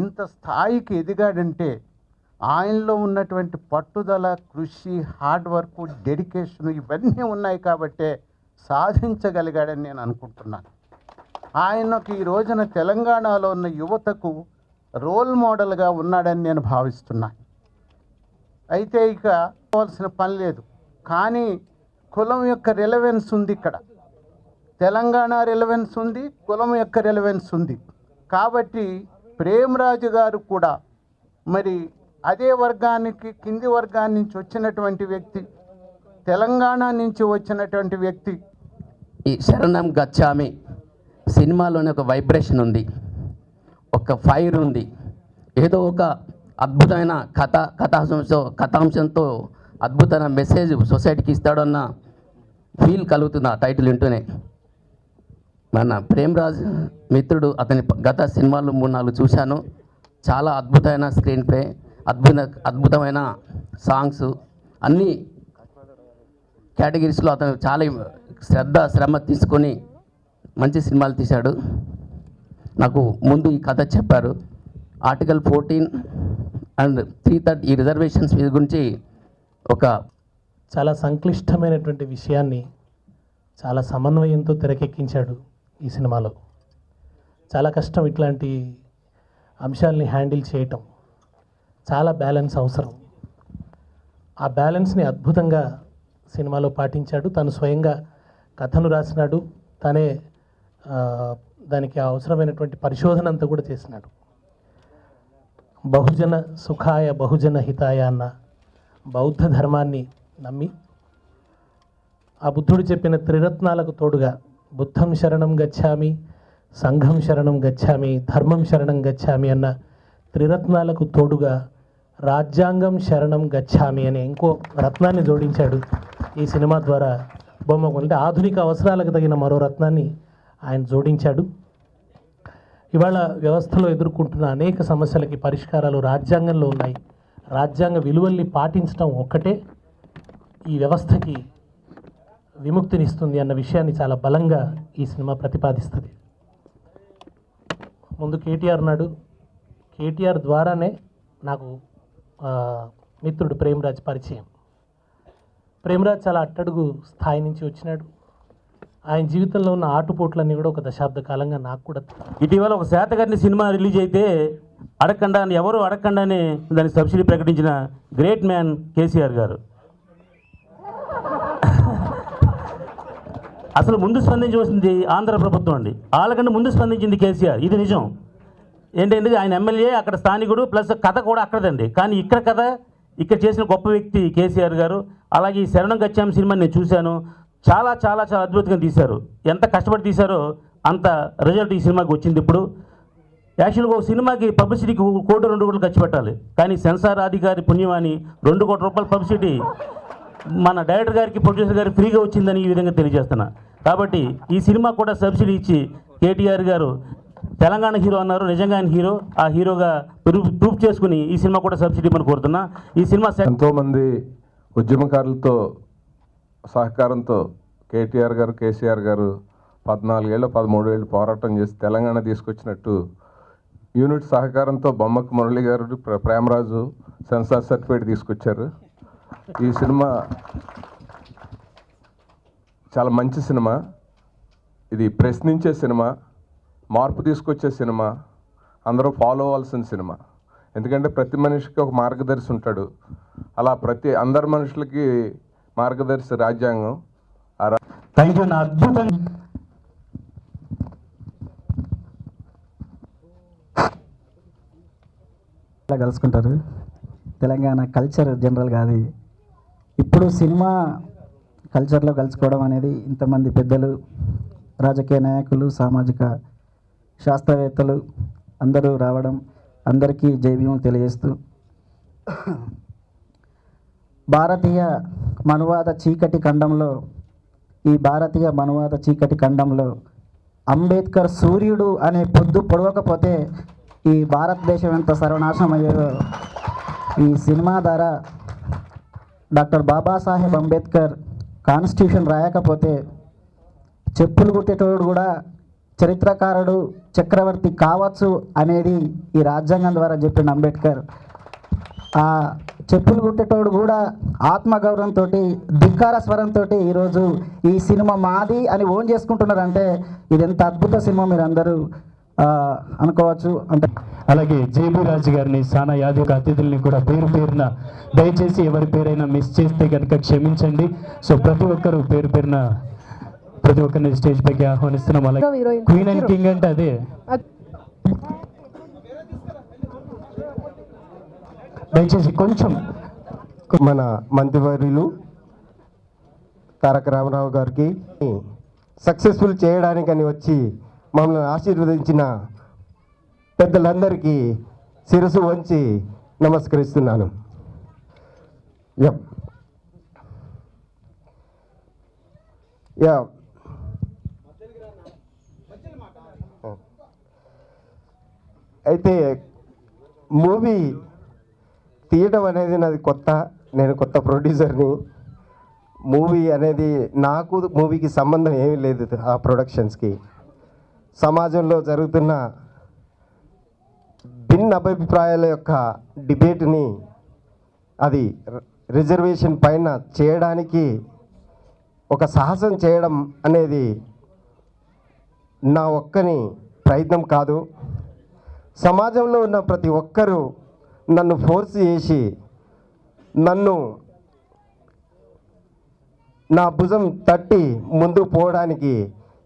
ఇంత స్థాయికి ఎదిగాడంటే ఆయనలో ఉన్నటువంటి పట్టుదల, కృషి, హార్డ్ వర్క్, డెడికేషన్ ఇవన్నీ ఉన్నాయి కాబట్టే సాధించగలిగాడని నేను అనుకుంటున్నాను. ఆయనకు ఈ రోజున తెలంగాణలో ఉన్న యువతకు రోల్ మోడల్గా ఉన్నాడని నేను భావిస్తున్నాను. అయితే ఇక పోవాల్సిన పని లేదు, కానీ కులం యొక్క రిలవెన్స్ ఉంది. ఇక్కడ తెలంగాణ రిలవెన్స్ ఉంది, కులం యొక్క రిలవెన్స్ ఉంది. కాబట్టి ప్రేమరాజు గారు కూడా మరి అదే వర్గానికి, కింది వర్గాన్ని నుంచి వచ్చినటువంటి వ్యక్తి, తెలంగాణ నుంచి వచ్చినటువంటి వ్యక్తి. ఈ శరణం గచ్చామి సినిమాలోనే ఒక వైబ్రేషన్ ఉంది, ఒక ఫైర్ ఉంది, ఏదో ఒక అద్భుతమైన కథాంశంతో అద్భుతమైన మెసేజ్ సొసైటీకి ఇస్తాడన్న ఫీల్ కలుగుతుంది ఆ టైటిల్ వింటూనే. మన ప్రేమరాజ్ మిత్రుడు, అతని గత సినిమాలు 3-4 చూశాను. చాలా అద్భుతమైన స్క్రీన్ ప్లే, అద్భుతమైన సాంగ్స్, అన్ని కేటగిరీస్లో అతను చాలా శ్రమ తీసుకొని మంచి సినిమాలు తీశాడు. నాకు ముందు ఈ కథ చెప్పారు. ఆర్టికల్ 14 అండ్ 330 ఈ రిజర్వేషన్స్ గురించి ఒక చాలా సంక్లిష్టమైనటువంటి విషయాన్ని చాలా సమన్వయంతో తెరకెక్కించాడు ఈ సినిమాలో. చాలా కష్టం ఇట్లాంటి అంశాలని హ్యాండిల్ చేయటం, చాలా బ్యాలెన్స్ అవసరం. ఆ బ్యాలెన్స్ని అద్భుతంగా సినిమాలో పాటించాడు. తను స్వయంగా కథను రాసినాడు, తనే దానికి అవసరమైనటువంటి పరిశోధన అంతా కూడా చేసినాడు. బహుజన సుఖాయ బహుజన హితాయ అన్న బౌద్ధ ధర్మాన్ని నమ్మి ఆ బుద్ధుడు చెప్పిన త్రిరత్నాలకు తోడుగా బుద్ధం శరణం గచ్చామి, సంఘం శరణం గచ్చామి, ధర్మం శరణం గచ్చామి అన్న త్రిరత్నాలకు తోడుగా రాజ్యాంగం శరణం గచ్చామి అనే ఇంకో రత్నాన్ని జోడించాడు ఈ సినిమా ద్వారా. బొమ్మకు అంటే ఆధునిక అవసరాలకు తగిన మరో రత్నాన్ని ఆయన జోడించాడు. ఇవాళ వ్యవస్థలో ఎదుర్కొంటున్న అనేక సమస్యలకి పరిష్కారాలు రాజ్యాంగంలో ఉన్నాయి. రాజ్యాంగ విలువల్ని పాటించడం ఒక్కటే ఈ వ్యవస్థకి విముక్తినిస్తుంది అన్న విషయాన్ని చాలా బలంగా ఈ సినిమా ప్రతిపాదిస్తుంది. ముందు కేటీఆర్ నాడు, కేటీఆర్ ద్వారానే నాకు మిత్రుడు ప్రేమరాజ్ పరిచయం. ప్రేమరాజ్ చాలా అట్టడుగు స్థాయి నుంచి వచ్చినాడు. ఆయన జీవితంలో ఉన్న ఆటుపోట్లన్నీ కూడా ఒక దశాబ్ద కాలంగా నాకు కూడా. ఇటీవల ఒక శాతకర్ణి సినిమా రిలీజ్ అయితే ఎవరు అడగకుండానే దానికి సబ్సిడీ ప్రకటించిన గ్రేట్ మ్యాన్ కేసీఆర్ గారు అసలు ముందు స్పందించవలసింది ఆంధ్ర ప్రభుత్వం అండి. వాళ్ళకంటే ముందు స్పందించింది కేసీఆర్. ఇది నిజం. ఏంటంటే ఆయన ఎమ్మెల్యే, అక్కడ స్థానికుడు, ప్లస్ కథ కూడా అక్కడదండి. కానీ ఇక్కడ కథ ఇక్కడ చేసిన గొప్ప వ్యక్తి కేసీఆర్ గారు. అలాగే ఈ శరణం గచ్చామి సినిమా నేను చూశాను. చాలా చాలా చాలా అద్భుతంగా తీశారు. ఎంత కష్టపడి తీశారో అంత రిజల్ట్ ఈ సినిమాకి వచ్చింది. ఇప్పుడు యాక్చువల్గా ఒక సినిమాకి పబ్లిసిటీకి 1 కోటి 2 కోట్లు ఖర్చు పెట్టాలి. కానీ సెన్సార్ అధికారి పుణ్యమాని 2 కోట్ల రూపాయల పబ్లిసిటీ మన డైరెక్టర్ గారికి, ప్రొడ్యూసర్ గారికి ఫ్రీగా వచ్చిందని ఈ విధంగా తెలియజేస్తున్నా. కాబట్టి ఈ సినిమా కూడా సబ్సిడీ ఇచ్చి కేటీఆర్ గారు తెలంగాణ హీరో అన్నారు. నిజంగా ఆయన హీరో, ఆ హీరోగా ప్రూఫ్ చేసుకుని ఈ సినిమా కూడా సబ్సిడీ మనం కోరుతున్నా. ఈ సినిమా ఎంతోమంది ఉద్యమకారులతో సహకారంతో కేటీఆర్ గారు, కేసీఆర్ గారు 14 ఏళ్ళు 13 ఏళ్ళు పోరాటం చేసి తెలంగాణ తీసుకొచ్చినట్టు యూనిట్ సహకారంతో బొమ్మకు మురళి గారు, ప్రేమరాజు సెన్సార్ సర్టిఫికేట్ తీసుకొచ్చారు. ఈ సినిమా చాలా మంచి సినిమా. ఇది ప్రశ్నించే సినిమా, మార్పు తీసుకొచ్చే సినిమా, అందరూ ఫాలో అవ్వాల్సిన సినిమా. ఎందుకంటే ప్రతి మనిషికి ఒక మార్గదర్శి ఉంటాడు. అలా అందరి మనుషులకి మార్గదర్శి రాజ్యాంగం. Thank you. నా అద్భుతం. కలుసుకుంటారు. తెలంగాణ కల్చర్ జనరల్గా అది ఇప్పుడు సినిమా కల్చర్లో కలుసుకోవడం అనేది ఇంతమంది పెద్దలు, రాజకీయ నాయకులు, సామాజిక శాస్త్రవేత్తలు అందరూ రావడం, అందరికీ జైభీములు తెలియజేస్తూ భారతీయ మనువాద చీకటి ఖండంలో, ఈ భారతీయ మనువాద చీకటి ఖండంలో అంబేద్కర్ సూర్యుడు అనే పొద్దు పొడవకపోతే ఈ భారతదేశం ఎంత సర్వనాశనం అయ్యేదో ఈ సినిమా ద్వారా డాక్టర్ బాబాసాహెబ్ అంబేద్కర్ కాన్స్టిట్యూషన్ రాయకపోతే చెప్పులు కుట్టేటోడు కూడా చరిత్రకారుడు చక్రవర్తి కావచ్చు అనేది ఈ రాజ్యాంగం ద్వారా చెప్పిన అంబేద్కర్. ఆ చెప్పులు కుట్టేటోడు కూడా ఆత్మగౌరవంతో ధిక్కార స్వరంతో ఈరోజు ఈ సినిమా మాది అని ఓన్ చేసుకుంటున్నారంటే ఇది ఎంత అద్భుత సినిమా మీరు అందరూ అనుకోవచ్చు. అంటే అలాగే జేబీ రాజు గారిని, సానా యాదవ్ అతిథుల్ని కూడా పేరు పేరున దయచేసి ఎవరి పేరైనా మిస్ చేస్తే కనుక క్షమించండి. సో ప్రతి ఒక్కరు పేరు పేరున ప్రతి ఒక్కరిని స్టేజ్ పైకి ఆహ్వానిస్తున్నాం. అలాగే క్వీన్ అండ్ కింగ్ అంటే అదే. దయచేసి కొంచెం మన మంత్రివర్యులు తారక రామారావు గారికి సక్సెస్ఫుల్ చేయడానికని వచ్చి మమ్మల్ని ఆశీర్వదించిన పెద్దలందరికీ శిరసు వంచి నమస్కరిస్తున్నాను. అయితే మూవీ తీయడం అనేది నాది కొత్త. నేను కొత్త ప్రొడ్యూసర్ని. మూవీ అనేది నాకు మూవీకి సంబంధం ఏమీ లేదు. ఆ ప్రొడక్షన్స్కి సమాజంలో జరుగుతున్న భిన్న అభిప్రాయాల యొక్క డిబేట్ని అది రిజర్వేషన్ పైన చేయడానికి ఒక సాహసం చేయడం అనేది నా ఒక్కని ప్రయత్నం కాదు. సమాజంలో ఉన్న ప్రతి ఒక్కరూ నన్ను ఫోర్స్ చేసి నన్ను నా భుజం తట్టి ముందుకు పోవడానికి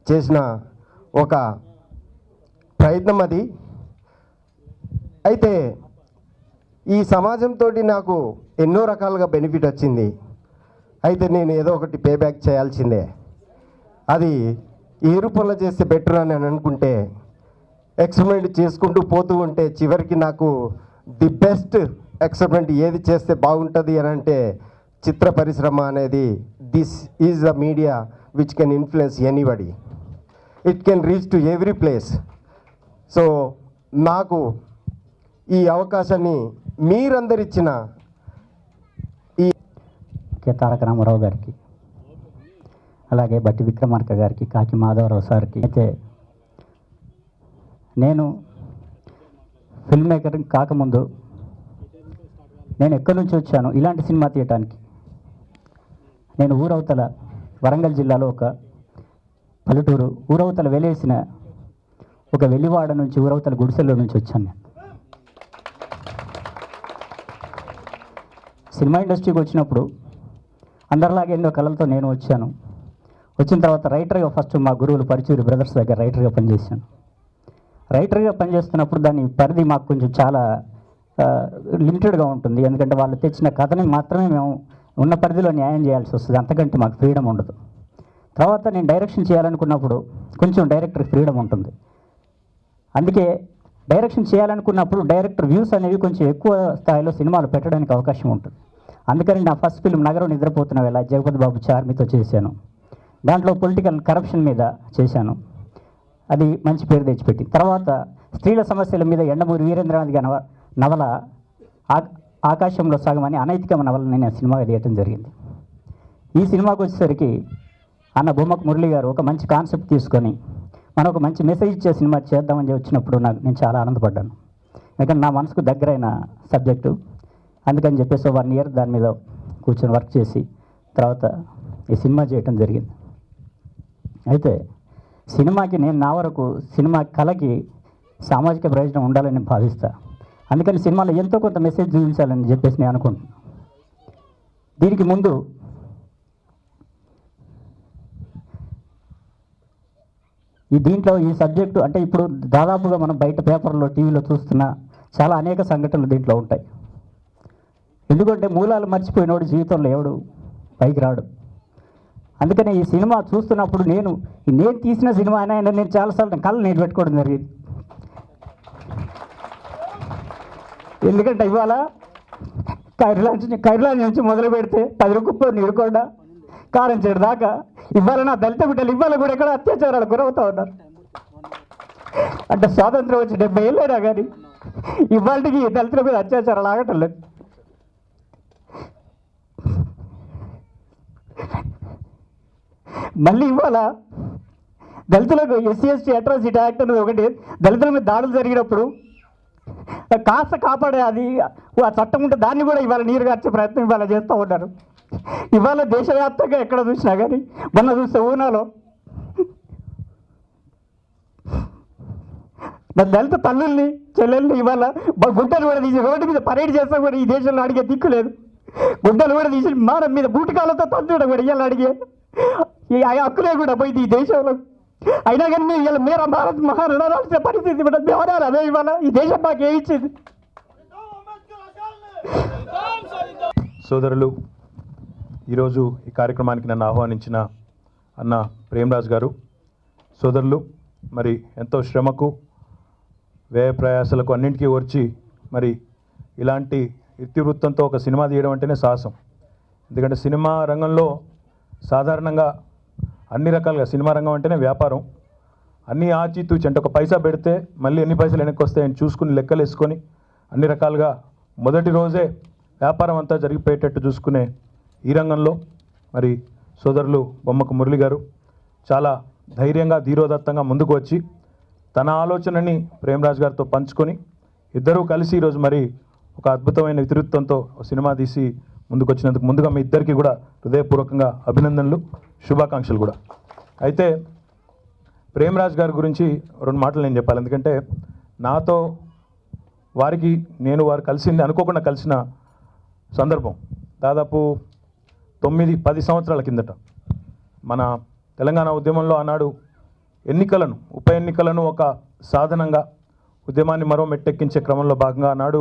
చేసిన ఒక ప్రయత్నం అది. అయితే ఈ సమాజంతో నాకు ఎన్నో రకాలుగా బెనిఫిట్ వచ్చింది. అయితే నేను ఏదో ఒకటి పే బ్యాక్ చేయాల్సిందే. అది ఏ రూపంలో చేస్తే బెటర్ అని అనుకుంటే ఎక్స్పెరిమెంట్ చేసుకుంటూ పోతూ ఉంటే చివరికి నాకు ది బెస్ట్ ఎక్స్పెరిమెంట్ ఏది చేస్తే బాగుంటుంది అని అంటే చిత్ర పరిశ్రమ అనేది this is the media which can influence anybody. It can reach to every place. So నాకు ఈ అవకాశాన్ని మీరందరు ఇచ్చిన ఈ తారక రామారావు గారికి, అలాగే బట్టి విక్రమార్క గారికి, కాకి మాధవరావు సార్కి, అయితే నేను ఫిల్మ్ మేకర్ కాకముందు నేను ఎక్కడి నుంచి వచ్చాను ఇలాంటి సినిమా తీయటానికి. నేను ఊరవతల వరంగల్ జిల్లాలో ఒక పల్లెటూరు ఊరవతల వెలేసిన ఒక వెలివాడ నుంచి ఊరవతల గుడిసెల్లో నుంచి వచ్చాను. నేను సినిమా ఇండస్ట్రీకి వచ్చినప్పుడు అందరిలాగే ఎన్నో కళలతో నేను వచ్చాను. వచ్చిన తర్వాత రైటర్గా ఫస్ట్ మా గురువులు పరుచూరి బ్రదర్స్ దగ్గర రైటర్గా పనిచేశాను. రైటర్గా పనిచేస్తున్నప్పుడు దాని పరిధి మాకు కొంచెం చాలా లిమిటెడ్గా ఉంటుంది. ఎందుకంటే వాళ్ళు తెచ్చిన కథని మాత్రమే మేము ఉన్న పరిధిలో న్యాయం చేయాల్సి వస్తుంది. అంతకంటే మాకు ఫ్రీడమ్ ఉండదు. తర్వాత నేను డైరెక్షన్ చేయాలనుకున్నప్పుడు కొంచెం డైరెక్టర్ ఫ్రీడమ్ ఉంటుంది. అందుకే డైరెక్షన్ చేయాలనుకున్నప్పుడు డైరెక్టర్ వ్యూస్ అనేవి కొంచెం ఎక్కువ స్థాయిలో సినిమాలు పెట్టడానికి అవకాశం ఉంటుంది. అందుకని నా ఫస్ట్ ఫిల్మ్ నగరం నిద్రపోతున్న వేళ జగపతి బాబు చార్మితో చేశాను. దాంట్లో పొలిటికల్ కరప్షన్ మీద చేశాను. అది మంచి పేరు తెచ్చిపెట్టి తర్వాత స్త్రీల సమస్యల మీద ఎండమూరి వీరేంద్రనాథ్ గారి నవల ఆకాశంలో సగం అని అనైతిక నవలను నేను సినిమాగా తీయటం జరిగింది. ఈ సినిమాకి వచ్చేసరికి అన్న బొమ్మకు మురళి గారు ఒక మంచి కాన్సెప్ట్ తీసుకొని మనం ఒక మంచి మెసేజ్ ఇచ్చే సినిమా చేద్దామని వచ్చినప్పుడు నేను చాలా ఆనందపడ్డాను. ఎందుకంటే నా మనసుకు దగ్గరైన సబ్జెక్టు. అందుకని చెప్పేసి 1 year దాని మీద కూర్చొని వర్క్ చేసి తర్వాత ఈ సినిమా చేయటం జరిగింది. అయితే సినిమాకి నేను నా వరకు సినిమా కళకి సామాజిక ప్రయోజనం ఉండాలని భావిస్తా. అందుకని సినిమాలో ఎంతో కొంత మెసేజ్ చూపించాలని చెప్పేసి నేను అనుకుంటున్నాను. దీనికి ముందు దీంట్లో ఈ సబ్జెక్టు అంటే ఇప్పుడు దాదాపుగా మనం బయట పేపర్లో టీవీలో చూస్తున్న చాలా అనేక సంఘటనలు దీంట్లో ఉంటాయి. ఎందుకంటే మూలాలు మర్చిపోయినోడు జీవితంలో ఎవడు పైకి రాడు. అందుకని ఈ సినిమా చూస్తున్నప్పుడు నేను తీసిన సినిమా అయినా నేను చాలాసార్లు కళ్ళు నేను పెట్టుకోవడం జరిగింది. ఎందుకంటే ఇవాళ కైర్లా నుంచి మొదలు పెడితే 10 రూపాయలు నీరుకొండ కారంచేడు దాకా ఇవాళ నా దళిత బిడ్డలు ఇవాళ కూడా ఎక్కడ అత్యాచారాలు గురవుతూ ఉన్నారు. అంటే స్వాతంత్రం వచ్చి 70 ఏళ్ళైనా కానీ ఇవాళకి దళితుల మీద అత్యాచారాలు ఆగటం లేదు. మళ్ళీ ఇవాళ దళితులకు ఎస్సీ ఎస్టీ అట్రాసిటీ యాక్ట్ అనేది ఒకటి, దళితుల మీద దాడులు జరిగినప్పుడు కాస్త కాపాడే అది ఆ చట్టం ఉంటే దాన్ని కూడా ఇవాళ నీరుగార్చే ప్రయత్నం ఇవాళ చేస్తూ ఉన్నారు. ఇవాళ దేశవ్యాప్తంగా ఎక్కడ చూసినా కానీ మొన్న చూస్తే ఊనాలో దళిత తల్లుల్ని చెల్లెల్ని ఇవాళ గుడ్డలు కూడా తీసి రోడ్డు మీద పరేడ్ చేస్తా కూడా ఈ దేశంలో అడిగే దిక్కు లేదు. గుడ్డలు కూడా తీసి మానం మీద బూటికాలతో తంతుడం కూడా ఇవాళ అడిగే ఆ హక్కులే కూడా పోయింది ఈ దేశంలో. అయినా కానీ మేము ఇవాళ మేర భారత్ మహారాష్ట్ర పరిస్థితి కూడా వ్యవహారాలు అదే ఇవాళ ఈ దేశం మాకు ఏమి ఇచ్చింది. సోదరులు, ఈరోజు ఈ కార్యక్రమానికి నన్ను ఆహ్వానించిన అన్న ప్రేమరాజ్ గారు, సోదరులు, మరి ఎంతో శ్రమకు వ్యయ ప్రయాసాలకు అన్నింటికీ వచ్చి మరి ఇలాంటి ఇతివృత్తంతో ఒక సినిమా తీయడం అంటేనే సాహసం. ఎందుకంటే సినిమా రంగంలో సాధారణంగా అన్ని రకాలుగా సినిమా రంగం అంటేనే వ్యాపారం, అన్నీ ఆచితూచి అంటే ఒక పైసా పెడితే మళ్ళీ ఎన్ని పైసలు వెనక్కి వస్తాయని చూసుకుని లెక్కలు వేసుకొని అన్ని రకాలుగా మొదటి రోజే వ్యాపారం అంతా జరిగిపోయేటట్టు చూసుకునే ఈ రంగంలో మరి సోదరులు బొమ్మకు మురళి గారు చాలా ధైర్యంగా ధీరోదత్తంగా ముందుకు వచ్చి తన ఆలోచనని ప్రేమరాజ్ గారితో పంచుకొని ఇద్దరూ కలిసి ఈరోజు మరి ఒక అద్భుతమైన ఇతివృత్తంతో సినిమా తీసి ముందుకు వచ్చినందుకు ముందుగా మీ ఇద్దరికీ కూడా హృదయపూర్వకంగా అభినందనలు, శుభాకాంక్షలు కూడా. అయితే ప్రేమరాజ్ గారి గురించి రెండు మాటలు నేను చెప్పాలి. ఎందుకంటే నాతో వారికి వారు కలిసింది అనుకోకుండా కలిసిన సందర్భం దాదాపు 9-10 సంవత్సరాల కిందట. మన తెలంగాణ ఉద్యమంలో ఆనాడు ఉప ఎన్నికలను ఒక సాధనంగా ఉద్యమాన్ని మరో మెట్టెక్కించే క్రమంలో భాగంగా ఆనాడు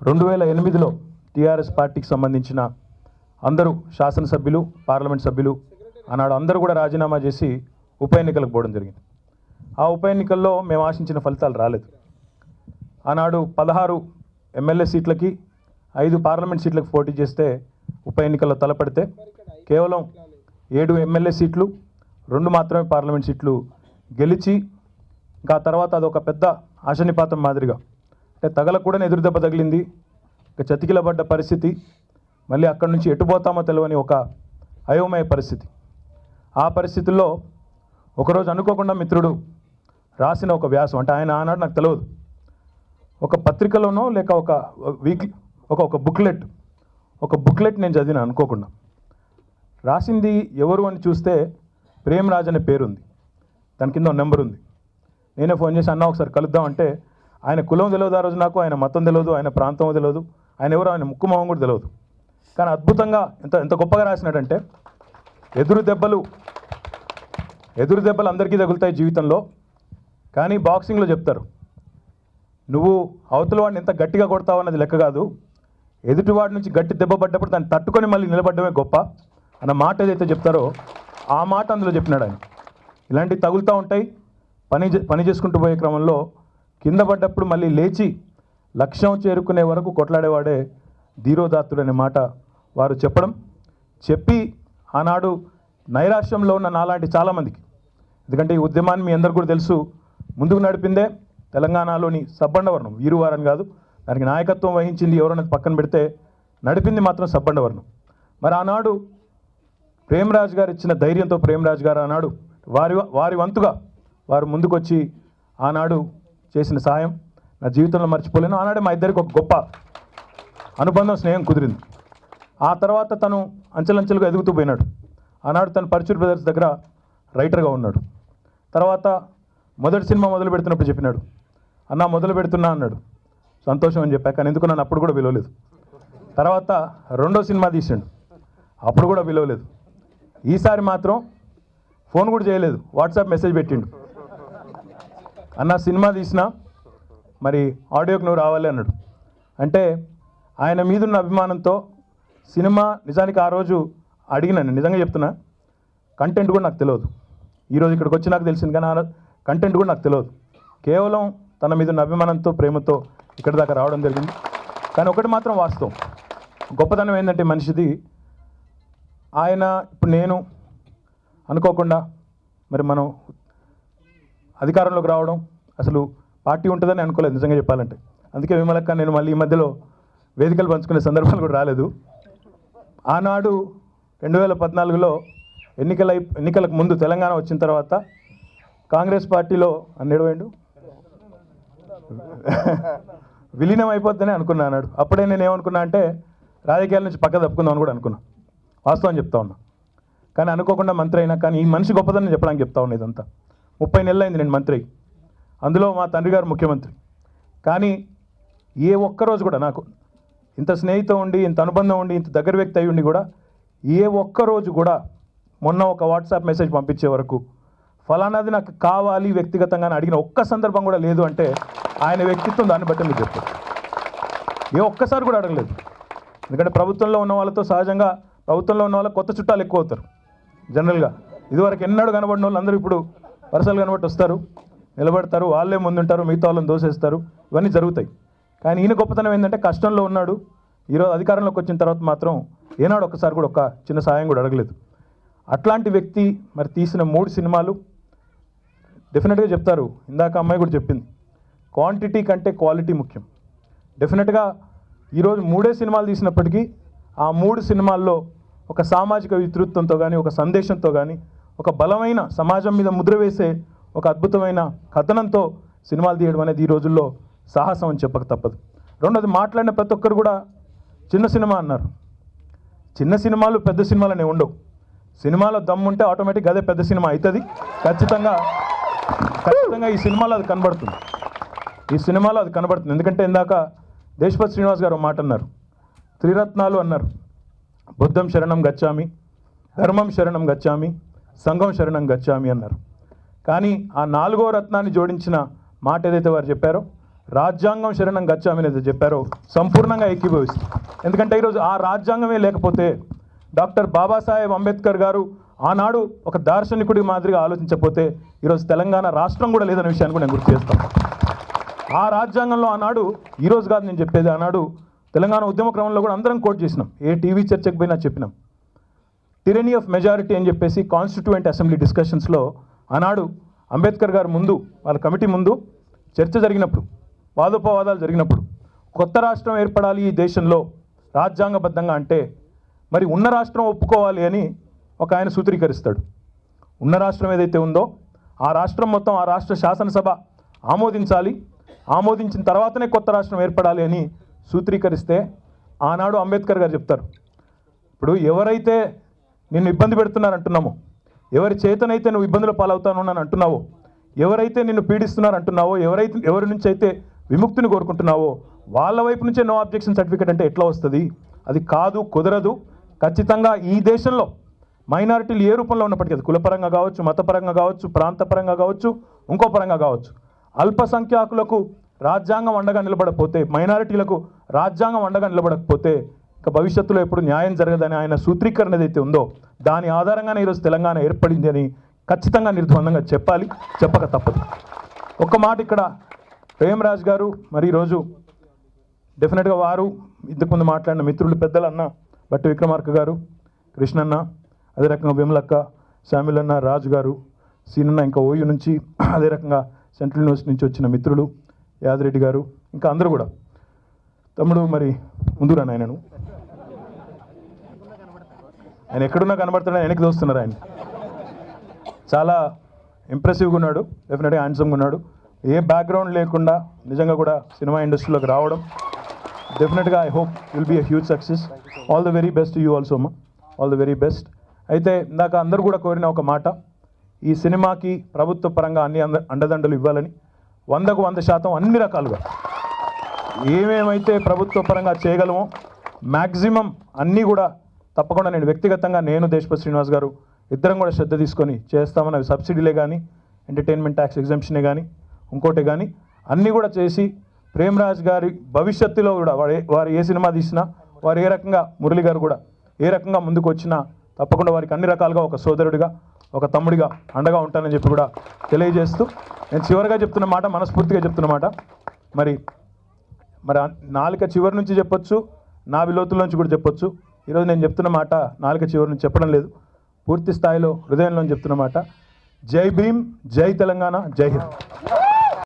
2008లో టీఆర్ఎస్ పార్టీకి సంబంధించిన అందరూ శాసనసభ్యులు, పార్లమెంట్ సభ్యులు ఆనాడు అందరూ కూడా రాజీనామా చేసి ఉప ఎన్నికలకు పోవడం జరిగింది. ఆ ఉప ఎన్నికల్లో మేము ఆశించిన ఫలితాలు రాలేదు. ఆనాడు 16 ఎమ్మెల్యే సీట్లకి 5 పార్లమెంట్ సీట్లకు పోటీ చేస్తే ఉప ఎన్నికల్లో తలపడితే కేవలం 7 ఎమ్మెల్యే సీట్లు, 2 మాత్రమే పార్లమెంట్ సీట్లు గెలిచి ఇంకా తర్వాత అదొక పెద్ద ఆశనిపాతం మాదిరిగా అంటే తగలకూడని ఎదురుదెబ్బ తగిలింది, ఇక చతికిలబడ్డ పరిస్థితి, మళ్ళీ అక్కడి నుంచి ఎటుపోతామో తెలియని ఒక అయోమయ పరిస్థితి. ఆ పరిస్థితుల్లో ఒకరోజు అనుకోకుండా మిత్రుడు రాసిన ఒక వ్యాసం, అంటే ఆయన ఆనాడు నాకు తెలియదు, ఒక పత్రికలోనో లేక ఒక వీక్లీ ఒక బుక్లెట్ నేను చదివిన అనుకోకుండా. రాసింది ఎవరు అని చూస్తే ప్రేమరాజ్ అనే పేరుంది, దాని కింద నెంబర్ ఉంది. నేనే ఫోన్ చేసి అన్న ఒకసారి కలుద్దాం అంటే ఆయన కులం తెలియదు ఆ రోజు నాకు, ఆయన మతం తెలియదు, ఆయన ప్రాంతం తెలియదు, ఆయన ఎవరు, ఆయన ముక్కు మొహం కూడా తెలియదు. కానీ అద్భుతంగా ఎంత గొప్పగా రాసినాడంటే ఎదురు దెబ్బలు అందరికీ తగులుతాయి జీవితంలో, కానీ బాక్సింగ్లో చెప్తారు నువ్వు అవతల వాడిని ఎంత గట్టిగా కొడతావు అన్నది లెక్క కాదు, ఎదుటివాడి నుంచి గట్టి దెబ్బ పడ్డప్పుడు దాన్ని తట్టుకొని మళ్ళీ నిలబడ్డమే గొప్ప అన్న మాట ఏదైతే చెప్తారో ఆ మాట అందులో చెప్పినాడు ఆయన. ఇలాంటివి తగులుతూ ఉంటాయి, పని చేసుకుంటూ పోయే క్రమంలో కింద పడ్డప్పుడు మళ్ళీ లేచి లక్ష్యం చేరుకునే వరకు కొట్లాడేవాడే ధీరోదాత్తుడు అనే మాట వారు చెప్పి ఆనాడు నైరాశ్యంలో ఉన్న నాలాంటి చాలామందికి, ఎందుకంటే ఈ ఉద్యమాన్ని మీ అందరు కూడా తెలుసు, ముందుకు నడిపిందే తెలంగాణలోని సబ్బండవర్ణం, వీరువారని కాదు, దానికి నాయకత్వం వహించింది ఎవరన్నది పక్కన పెడితే నడిపింది మాత్రం సబ్బండవర్ణం. మరి ఆనాడు ప్రేమరాజ్ గారు ఇచ్చిన ధైర్యంతో ప్రేమరాజ్ గారు ఆనాడు వారి వంతుగా వారు ముందుకొచ్చి ఆనాడు చేసిన సహాయం నా జీవితంలో మర్చిపోలేను. ఆనాడే మా ఇద్దరికి ఒక గొప్ప అనుబంధం, స్నేహం కుదిరింది. ఆ తర్వాత తను అంచెలంచెలుగా ఎదుగుతూ పోయినాడు. ఆనాడు తను పరచూరి బ్రదర్స్ దగ్గర రైటర్గా ఉన్నాడు. తర్వాత మొదటి సినిమా మొదలు పెడుతున్నప్పుడు చెప్పినాడు, అన్న మొదలు పెడుతున్నా అన్నాడు. సంతోషం అని చెప్పా, కానీ ఎందుకు నన్ను అప్పుడు కూడా పిలవలేదు. తర్వాత 2వ సినిమా తీసాడు, అప్పుడు కూడా పిలవలేదు. ఈసారి మాత్రం ఫోన్ కూడా చేయలేదు, వాట్సాప్ మెసేజ్ పెట్టిండు, అన్న సినిమా తీసినా మరి ఆడియోకి నువ్వు రావాలి అన్నాడు. అంటే ఆయన మీదున్న అభిమానంతో సినిమా నిజానికి ఆ రోజు అడిగినాను, నిజంగా చెప్తున్నా, కంటెంట్ కూడా నాకు తెలియదు. ఈరోజు ఇక్కడికి వచ్చి నాకు తెలిసింది, కానీ ఆ కంటెంట్ కూడా నాకు తెలియదు. కేవలం తన మీద ఉన్న అభిమానంతో, ప్రేమతో ఇక్కడి దాకా రావడం జరిగింది. కానీ ఒకటి మాత్రం వాస్తవం, గొప్పతనం ఏంటంటే మనిషిది, ఆయన ఇప్పుడు నేను అనుకోకుండా మరి మనం అధికారంలోకి రావడం, అసలు పార్టీ ఉంటుందని అనుకోలేదు నిజంగా చెప్పాలంటే. అందుకే విమలక్క నేను మళ్ళీ ఈ మధ్యలో వేదికలు పంచుకునే సందర్భాలు కూడా రాలేదు. ఆనాడు 2014లో ఎన్నికలకు ముందు తెలంగాణ వచ్చిన తర్వాత కాంగ్రెస్ పార్టీలో అన్నేడు విలీనం అయిపోద్దని అనుకున్నా అన్నాడు. అప్పుడే నేను ఏమనుకున్నా అంటే రాజకీయాల నుంచి పక్క తప్పుకుందాం అని కూడా అనుకున్నా. వాస్తవం చెప్తా ఉన్నా. కానీ అనుకోకుండా మంత్రి అయినా, కానీ ఈ మనిషి గొప్పదని చెప్పడానికి చెప్తా ఉన్నా. ఇదంతా 30 నెలలు అయింది నేను మంత్రి. అందులో మా తండ్రి గారు ముఖ్యమంత్రి. కానీ ఏ ఒక్కరోజు కూడా నాకు ఇంత స్నేహితం ఉండి, ఇంత అనుబంధం ఉండి, ఇంత దగ్గర వ్యక్తి అయి ఉండి కూడా ఏ ఒక్కరోజు కూడా మొన్న ఒక వాట్సాప్ మెసేజ్ పంపించే వరకు ఫలానాది నాకు కావాలి వ్యక్తిగతంగా అడిగిన ఒక్క సందర్భం కూడా లేదు అంటే ఆయన వ్యక్తిత్వం దాన్ని బట్టి మీరు చెప్తారు. ఏ ఒక్కసారి కూడా అడగలేదు. ఎందుకంటే ప్రభుత్వంలో ఉన్న వాళ్ళతో సహజంగా ప్రభుత్వంలో ఉన్న వాళ్ళకి కొత్త చుట్టాలు ఎక్కువ అవుతారు జనరల్గా. ఇదివరకు ఎన్నడూ కనబడిన వాళ్ళు అందరూ ఇప్పుడు వరుసలు కనబట్టి వస్తారు, నిలబడతారు, వాళ్ళే ముందుంటారు, మిగతా వాళ్ళని దోసేస్తారు. ఇవన్నీ జరుగుతాయి. కానీ ఈయన గొప్పతనం ఏంటంటే కష్టంలో ఉన్నాడు. ఈరోజు అధికారంలోకి వచ్చిన తర్వాత మాత్రం ఏనాడు ఒక్కసారి కూడా ఒక చిన్న సాయం కూడా అడగలేదు. అట్లాంటి వ్యక్తి మరి తీసిన 3 సినిమాలు డెఫినెట్గా చెప్తారు. ఇందాక అమ్మాయి కూడా చెప్పింది, క్వాంటిటీ కంటే క్వాలిటీ ముఖ్యం. డెఫినెట్గా ఈరోజు 3 సినిమాలు తీసినప్పటికీ ఆ 3 సినిమాల్లో ఒక సామాజిక వితృత్వంతో కానీ, ఒక సందేశంతో కానీ, ఒక బలమైన సమాజం మీద ముద్ర వేసే ఒక అద్భుతమైన కథనంతో సినిమాలు తీయడం అనేది ఈ రోజుల్లో సాహసం అని చెప్పక తప్పదు. రెండోది, మాట్లాడిన ప్రతి ఒక్కరు కూడా చిన్న సినిమా అన్నారు. చిన్న సినిమాలు పెద్ద సినిమాలు అనేవి ఉండవు. సినిమాలో దమ్ముంటే ఆటోమేటిక్గా అదే పెద్ద సినిమా అవుతుంది. ఖచ్చితంగా ఈ సినిమాలో అది కనబడుతుంది. ఎందుకంటే ఇందాక దేశపతి శ్రీనివాస్ గారు మాట అన్నారు, త్రిరత్నాలు అన్నారు. బుద్ధం శరణం గచ్చామి, ధర్మం శరణం గచ్చామి, సంఘం శరణం గచ్చామి అన్నారు. కానీ ఆ 4వ రత్నాన్ని జోడించిన మాట ఏదైతే వారు చెప్పారో, రాజ్యాంగం శరణం గచ్చామి అనేది చెప్పారో, సంపూర్ణంగా ఏకీభవిస్తుంది. ఎందుకంటే ఈరోజు ఆ రాజ్యాంగమే లేకపోతే, డాక్టర్ బాబాసాహెబ్ అంబేద్కర్ గారు ఆనాడు ఒక దార్శనికుడి మాదిరిగా ఆలోచించకపోతే ఈరోజు తెలంగాణ రాష్ట్రం కూడా లేదనే విషయాన్ని కూడా నేను గుర్తు చేస్తాను. ఆ రాజ్యాంగంలో ఆనాడు, ఈరోజు కాదు నేను చెప్పేది, ఆనాడు తెలంగాణ ఉద్యమ క్రమంలో కూడా అందరం కోట్ చేసినాం. ఏ టీవీ చర్చకు పోయినా చెప్పినాం. టిరనీ ఆఫ్ మెజారిటీ అని చెప్పేసి కాన్స్టిట్యూయెంట్ అసెంబ్లీ డిస్కషన్స్లో ఆనాడు అంబేద్కర్ గారు ముందు, వాళ్ళ కమిటీ ముందు చర్చ జరిగినప్పుడు, వాదోపవాదాలు జరిగినప్పుడు, కొత్త రాష్ట్రం ఏర్పడాలి ఈ దేశంలో రాజ్యాంగబద్ధంగా అంటే మరి ఉన్న రాష్ట్రం ఒప్పుకోవాలి అని ఒక ఆయన సూత్రీకరిస్తాడు. ఉన్న రాష్ట్రం ఏదైతే ఉందో ఆ రాష్ట్రం మొత్తం ఆ రాష్ట్ర శాసనసభ ఆమోదించాలి, ఆమోదించిన తర్వాతనే కొత్త రాష్ట్రం ఏర్పడాలి అని సూత్రీకరిస్తే ఆనాడు అంబేద్కర్ గారు చెప్తారు, ఇప్పుడు ఎవరైతే నిన్ను ఇబ్బంది పెడుతున్నారంటున్నామో, ఎవరి చేతనైతే నువ్వు ఇబ్బందులు పాలవుతాను అని అంటున్నావో, ఎవరైతే నిన్ను పీడిస్తున్నారంటున్నావో, ఎవరి నుంచి అయితే విముక్తిని కోరుకుంటున్నావో వాళ్ళ వైపు నుంచే నో అబ్జెక్షన్ సర్టిఫికేట్ అంటే ఎట్లా వస్తుంది? అది కాదు, కుదరదు. ఖచ్చితంగా ఈ దేశంలో మైనారిటీలు ఏ రూపంలో ఉన్నప్పటికీ, అది కులపరంగా కావచ్చు, మతపరంగా కావచ్చు, ప్రాంతపరంగా కావచ్చు, ఇంకో పరంగా కావచ్చు, అల్పసంఖ్యాకులకు రాజ్యాంగం అండగా నిలబడకపోతే, మైనారిటీలకు రాజ్యాంగం అండగా నిలబడకపోతే ఇక భవిష్యత్తులో ఎప్పుడు న్యాయం జరగదని ఆయన సూత్రీకరణ ఏదైతే ఉందో దాని ఆధారంగానే ఈరోజు తెలంగాణ ఏర్పడింది అని ఖచ్చితంగా నిర్ద్వందంగా చెప్పాలి, చెప్పక తప్పదు. ఒక్క మాట ఇక్కడ ప్రేమరాజ్ గారు మరి ఈరోజు డెఫినెట్గా వారు ఇంతకుముందు మాట్లాడిన మిత్రులు పెద్దలన్న బట్టి విక్రమార్క గారు, కృష్ణన్న, అదే రకంగా విమలక్క, శామిలన్న, రాజు గారు, సీనన్న, ఇంకా ఓయూ నుంచి, అదే రకంగా సెంట్రల్ యూనివర్సిటీ నుంచి వచ్చిన మిత్రులు యాదిరెడ్డి గారు, ఇంకా అందరూ కూడా. తమ్ముడు మరి ముందురా ఆయనను, ఆయన ఎక్కడున్నా కనబడుతున్నాడు, వెనక్కి దోస్తున్నారు. ఆయన చాలా ఇంప్రెసివ్గా ఉన్నాడు, డెఫినెట్గా హ్యాండ్సమ్గా ఉన్నాడు. ఏ బ్యాక్గ్రౌండ్ లేకుండా నిజంగా కూడా సినిమా ఇండస్ట్రీలోకి రావడం డెఫినెట్గా I hope will be a huge success. All the very best you also అమ్మా, ఆల్ ద వెరీ బెస్ట్. అయితే ఇందాక అందరూ కూడా కోరిన ఒక మాట, ఈ సినిమాకి ప్రభుత్వ పరంగా అన్ని అండదండలు ఇవ్వాలని, 100కు 100% అన్ని రకాలుగా ఏమేమైతే ప్రభుత్వ పరంగా చేయగలమో మ్యాక్సిమం అన్నీ కూడా తప్పకుండా నేను వ్యక్తిగతంగా, నేను దేశపతి శ్రీనివాస్ గారు ఇద్దరం కూడా శ్రద్ధ తీసుకొని చేస్తామని, అవి సబ్సిడీలే కానీ, ఎంటర్టైన్మెంట్ ట్యాక్స్ ఎగ్జంప్షనే కానీ, ఇంకోటే కానీ అన్నీ కూడా చేసి ప్రేమరాజ్ గారి భవిష్యత్తులో కూడా వారు ఏ సినిమా తీసినా, వారు ఏ రకంగా, మురళి గారు కూడా ఏ రకంగా ముందుకు వచ్చినా తప్పకుండా వారికి అన్ని రకాలుగా ఒక సోదరుడిగా, ఒక తమ్ముడిగా అండగా ఉంటానని చెప్పి కూడా తెలియజేస్తూ, నేను చివరిగా చెప్తున్న మాట, మనస్ఫూర్తిగా చెప్తున్న మాట, మరి నాలుక చివరి నుంచి చెప్పొచ్చు, నా విలోతుల నుంచి కూడా చెప్పొచ్చు. ఈరోజు నేను చెప్తున్న మాట నాలుక చివరి నుంచి చెప్పడం లేదు, పూర్తి స్థాయిలో హృదయంలో చెప్తున్న మాట. జై భీమ్, జై తెలంగాణ, జై హింద్.